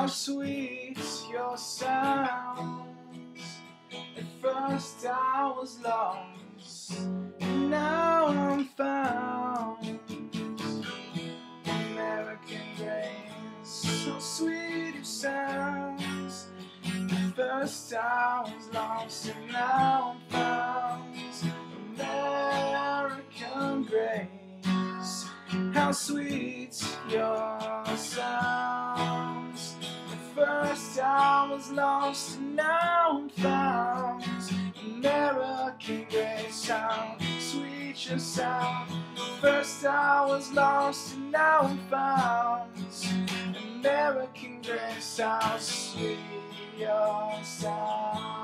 how sweet your sounds. At first I was lost, and now I'm found. American grace, so sweet your sounds. At first I was lost, and now I'm found. American grace, how sweet your sounds. At first I was lost, and now I'm found. American grace, how sweet your sound. At first I was lost, and now I'm found. American grace, how sweet your sound.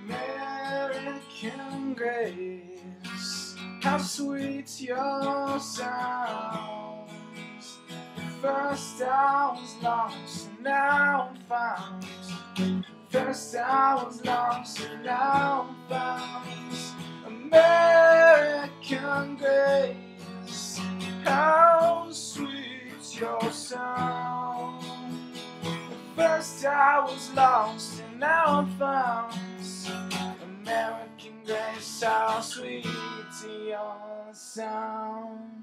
American grace, how sweet your sounds. At first I was lost, and now I'm found. First I was lost, and now I'm found. American grace, how sweet your sound. At first I was lost, and now I'm found. American grace, how sweet your sound.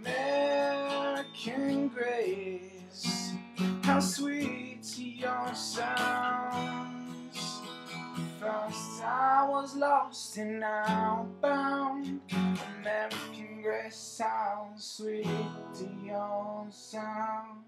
American grace, how sweet your sounds. First I was lost, and now bound. American grace, how sweet your sound.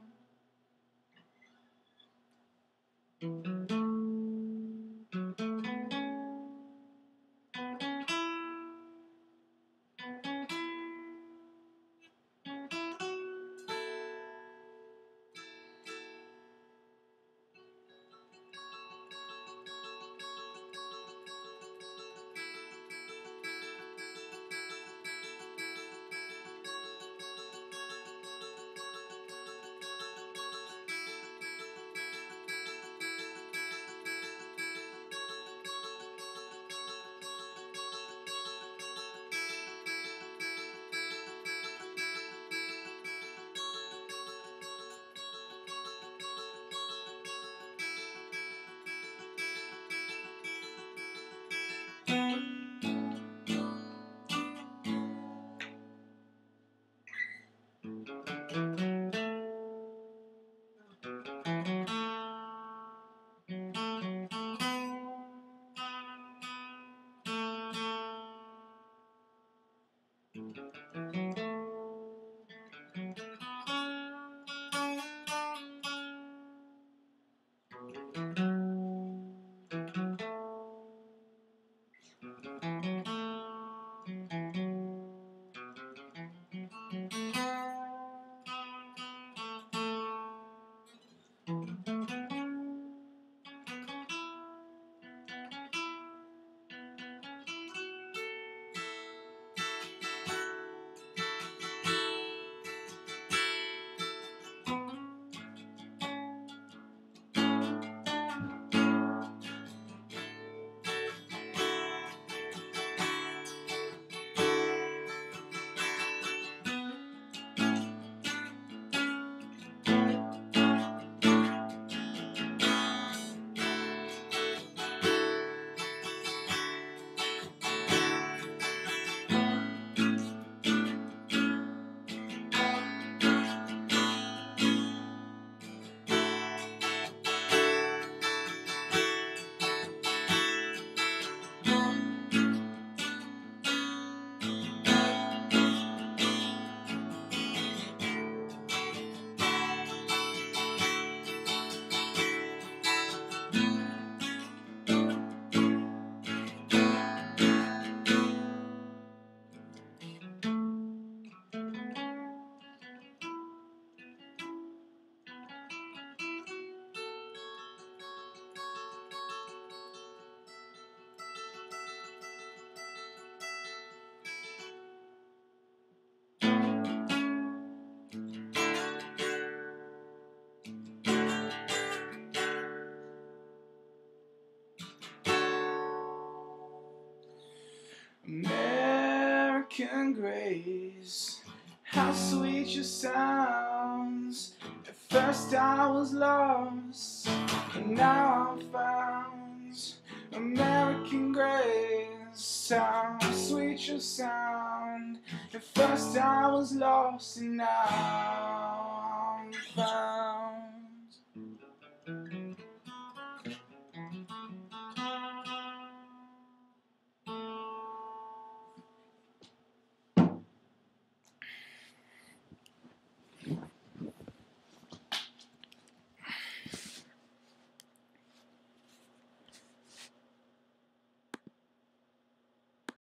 American grace, how sweet your sounds. At first I was lost, but now I'm found. American grace, how sweet your sound. At first I was lost, and now